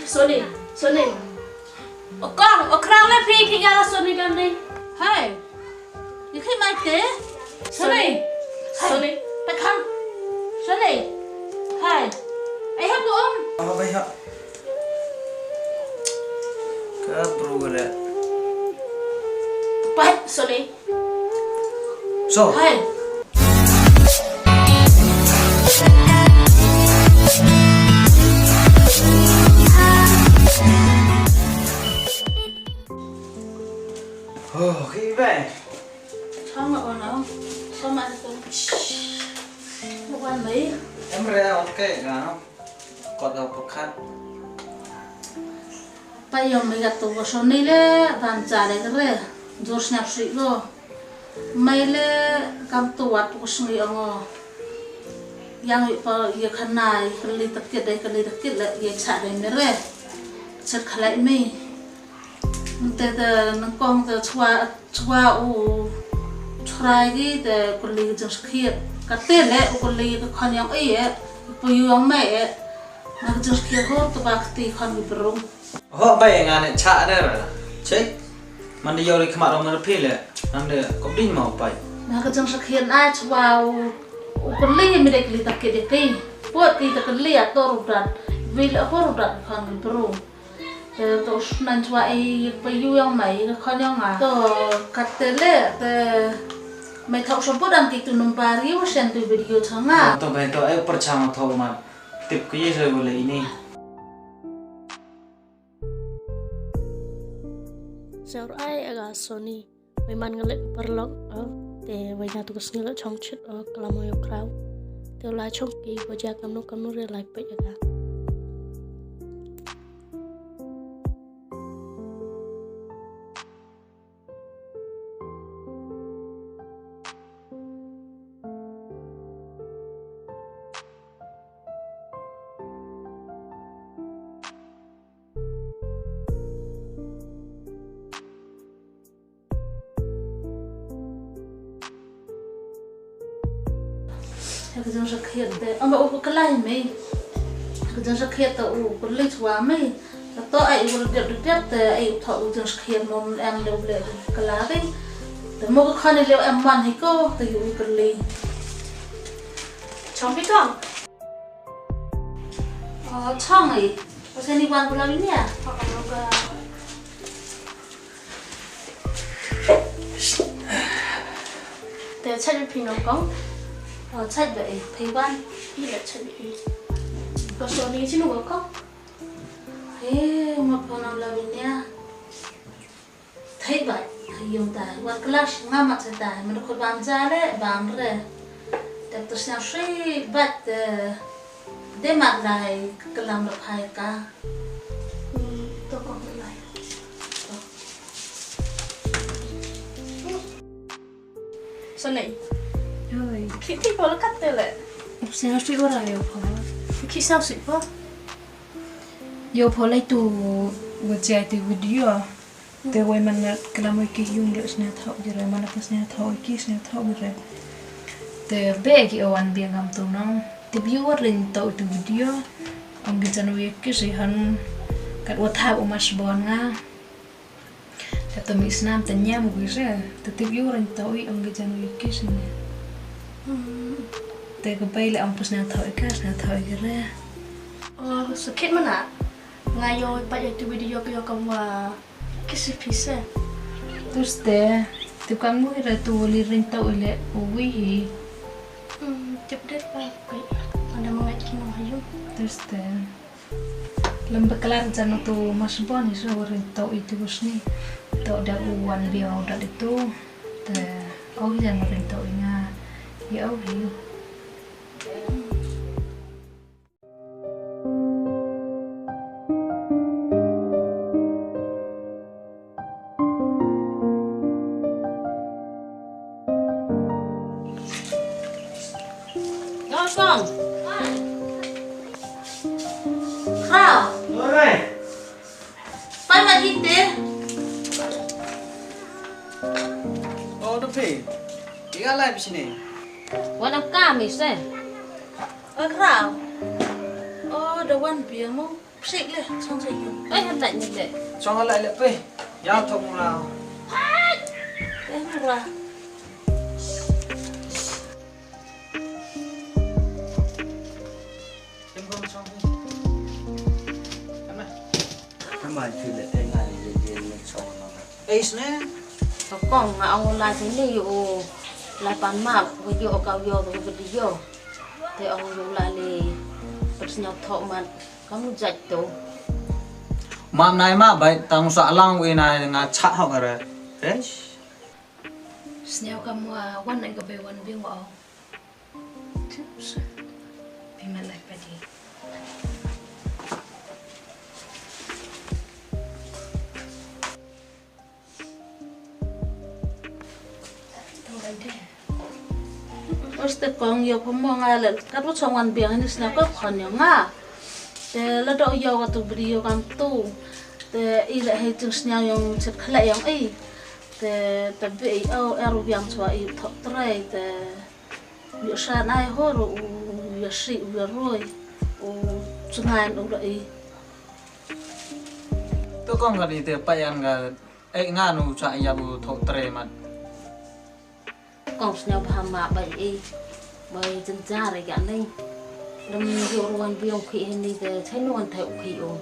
Sony. Con, Khraw lên phi khi ra Sony cầm đi. Hey, you khi mai kế. Sony. Phải không? Sony. Hey, ai help you Oh, baik. Ke bro le. Bye, Sony. So. Hey. Oh, cái vậy. Không ngộ nào. Sao mà tôi. Một quan mấy. Em ra ok kan. Kota Pekat. Bây giờ mình gặp tụi Sony le, van trả lại cái này. Rồi snap street rồi. Mấy le cầm tụi Sony ông. Yang bị bao giờ khăn này, cái ly tập kết đây, cái ly tập kết lại, giờ trả lại mấy rồi. Chất khai lại mấy.แต่นังกองแต่ชัวอูทรายกี่แต่คนลีจังสกีดกัดเต้นแหละคนลีก็คันยังปุยยังไม่นักจังสกีดเขาตัวบักตีคันวิบรุง Oh, baik ngane cha ada lah. Cek. Mandi yori kemak orang ngerpil le. Nande kopdin mau pai. นักจังสกีดไอ้ชัวอูคนลีไม่ได้กลีตะเกียดกี่ปวดตีตะกลีอ่ะตัวรูปดัดวิลเขารูปดัดคันวิบรุงแต่ตัวนั้นชัวไอ้ไปยุ่งไม่ก็คันยังอ่ะตัวกัดเต้นแหละแต่ไม่เท่าชมพูดอันที่ตุนปารีว่าเซนตัววิดีโอทั้งอ่ะ Tuh baik tuh ayo percaya tahu mat. Tip kuye saya boleh ini. Giờ ai ở Sony, mấy man ngeliat perlok, để vài nhà tụi ngeliat trong chít ở Kalamoyo Khraw, từ lại trong kỳ của gia cầm nó re lại bây giờ. Cái dân sắc hiện thế, ông bảo cái này mấy, cái dân sắc hiện tao cái lấy chua mấy, tao ai cũng được thế, ai thọ dân sắc hiện mong em lưu lệ cái lá đấy,แต่một cái khăn này liệu em ăn hay cô, tao dùng cái lấy, chong biết không? Chong ấy, có sẽ đi ăn cái lá nhỉ? Hoặc là nó Để chắc là pin nó có. chạy vậy, thấy quan, Như là chắc bị có Sony chứ nó có. Thế một phần nào là mình nha. Thấy vậy, thấy dùng tài, qua class ngắm mặt trên tài, mình có bám ra đấy, bám rồi. Đẹp tôi xem suy bắt để mặt lại cái làm được hai ca. tôi còn lại. Sony. Rồi, Khi thì có cắt tên lại. sao suy có rồi phó. Khi sao sự quá. Yo phó lại tu vừa chạy từ video. Từ vậy mình cái làm cái dùng được snap thâu rồi mình là cái snap thâu rồi. Từ bé cái oan biếng làm tu nó. Từ viewer lên tàu từ video. Ông cái channel cái gì hắn cái ô thao ông Masborn nga. Tapi mi snap tanya mau bisa. Từ viewer lên tàu ông cái channel cái gì nè. Tại cái bay là ông bớt snap thâu cái ra. Sự kết mà nè. Ngay rồi bây giờ từ video cái cầm và cái sự phí xe. Terus deh, tu kamu ira tu lirin tau ile uwi. Tiếp đến ba cái ada mengat kino hayu. Terus deh, lembek kelar jano tu Masborn isu lirin tau itu usni. Tau dah uwan biau dah itu. Deh, oh jangan lirin tau inga. Ya oh hiu. Con Khraw Oi. Pai mà đi thế Oh, tuh pi. Tiga live sini. Wanbiangki-Sayoo. Khraw ada Wanbiang mo xịt lên xong rồi ấy hắn lại như vậy cho nó lại pe giao thông nào em không là em không xong em này Cảm ơn chị đã thấy ngày về lên sổ nó. ace nè có con mà ông lại thế này vô lại bán map với vô cao vô với video thì ông vô lại thì bật nhọc thọ mà có một dạch tổ mam này mà vậy tao sợ long vì này ngà chặt học rồi đấy Sneo kamu wan ang gabi wan bing mo. Tips. Pimalay pa di. Oste kong yo pemong ala kat wo chong wan biang ni sna ko khon yo nga te la do yo ka tu bri yo kan tu te i la he chung sna yong chet khala yong ai te be o eru biang chwa i tho trai te yo sha nai ho ro yo shi yo roi o chungan o rai tôi con cái đi từ bayan cái ấy ngà nu chạy ya bu thọ tre mà con sna ba ma bảy bảy chân cha rồi cả này đâm vô ruan biong khi này thì thấy nuan theo khi ô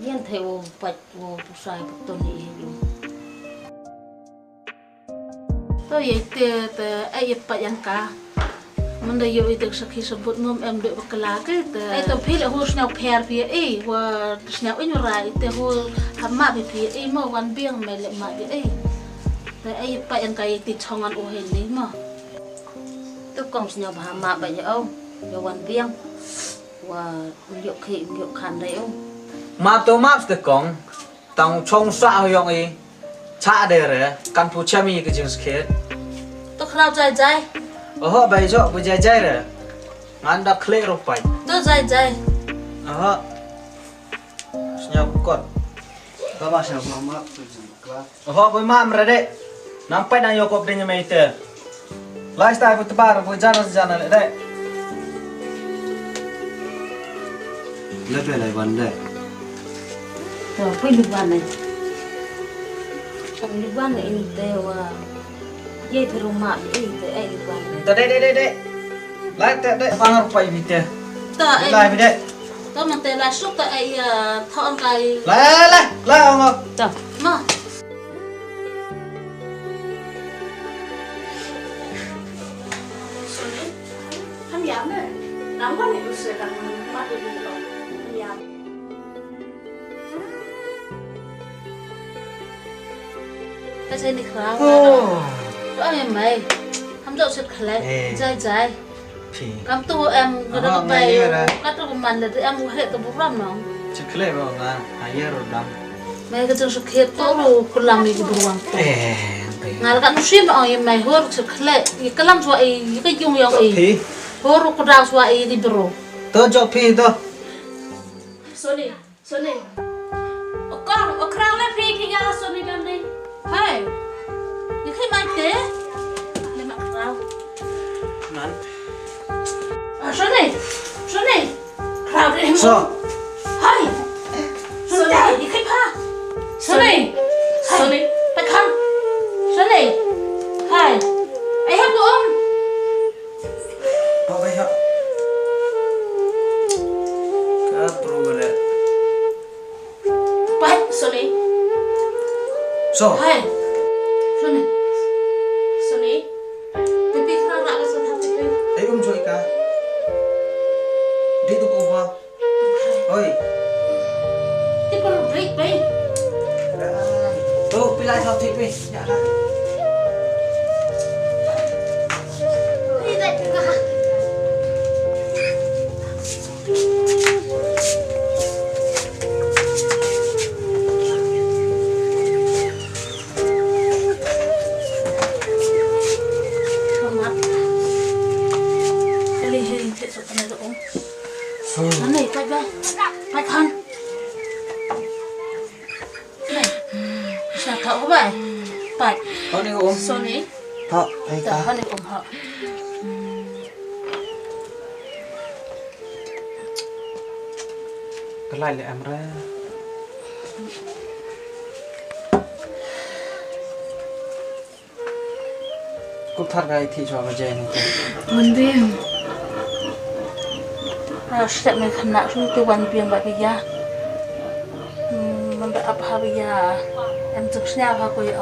nhiên theo bạch vô tu sai bạch tôn này vô tôi vậy te ai bayan ka mình đây yo itu sakhi sebut nom em de bakala ke te ai to phil ho snau pher phi ai wa snau in rai te ho hamma phi ai mo wan biang me le ma bi ai te ai bayan ka ti chongan o hen ni ma tôi con sna ba ma bảy ông vô quan biang và liệu khi liệu khăn đấy ông mà tôi map từ con tao trông sao yong ấy chả để rồi căn phụ chăm cái chuyện kia tôi khao dài dài họ bây giờ bây giờ chơi rồi anh đã clear rồi phải tôi dài dài nhau con Các bạn sẽ mong mắc tôi dùng các. họ với mam rồi đấy nampai đang yêu cọp đến nhà mày thế lifestyle của tao với jana lại đấy Lớp về lại vấn đề. rồi quay được bàn này ông đi bàn này đều dây từ rồng mạ đi tới ai đi bàn tới đây lại đây bang rồi phải bị thế tôi lại bị đấy tôi mình te la súc tại ai thon cái lại ông ngọc rồi mà Ham yam ne. Nang wan ni usir kan mat di lo. Ham yam. cái gì đi khao tôi em mày không dậu sệt khale dài dài thì cam tu em cái đó bay cắt được mình là em mua hết từ Burom nó chỉ clear vào ngà hay rồi đam mày cái chân sụt hết tôi rồi còn làm gì Burom ngài cái nó xuyên vào em mày hôi sụt khale cái làm cho ấy cái dùng yang ấy thì hôi rồi cái đào cho ấy đi Burom tôi cho phi tôi Sony. Con, Khraw lên phi khi ra Sony bên đây. hey những cái mai thế lên mặt rau nắn Sony Khraw đi so hey Sony những cái pa Sony phải không Sony hey ai help của ông apa ya cái program phải Sony so hey Sony Sony. pipi Khraw nak cái sân pipi ấy chơi cả đi tụi ông vào ôi tiếp con break bay tôi lại sao thích đi dạ ra đi đây anh này phải bay phải thân này sao thở vậy phải con đi ôm Sony họ hay giờ cả hơn này ủng hộ cái lại em ra cúp thật gai thì cho vào dây này Wanbiang sẽ mình khăn nặng xuống từ Wanbiang vậy bây giờ mình bị áp hà bây giờ em chụp snap hà cô vậy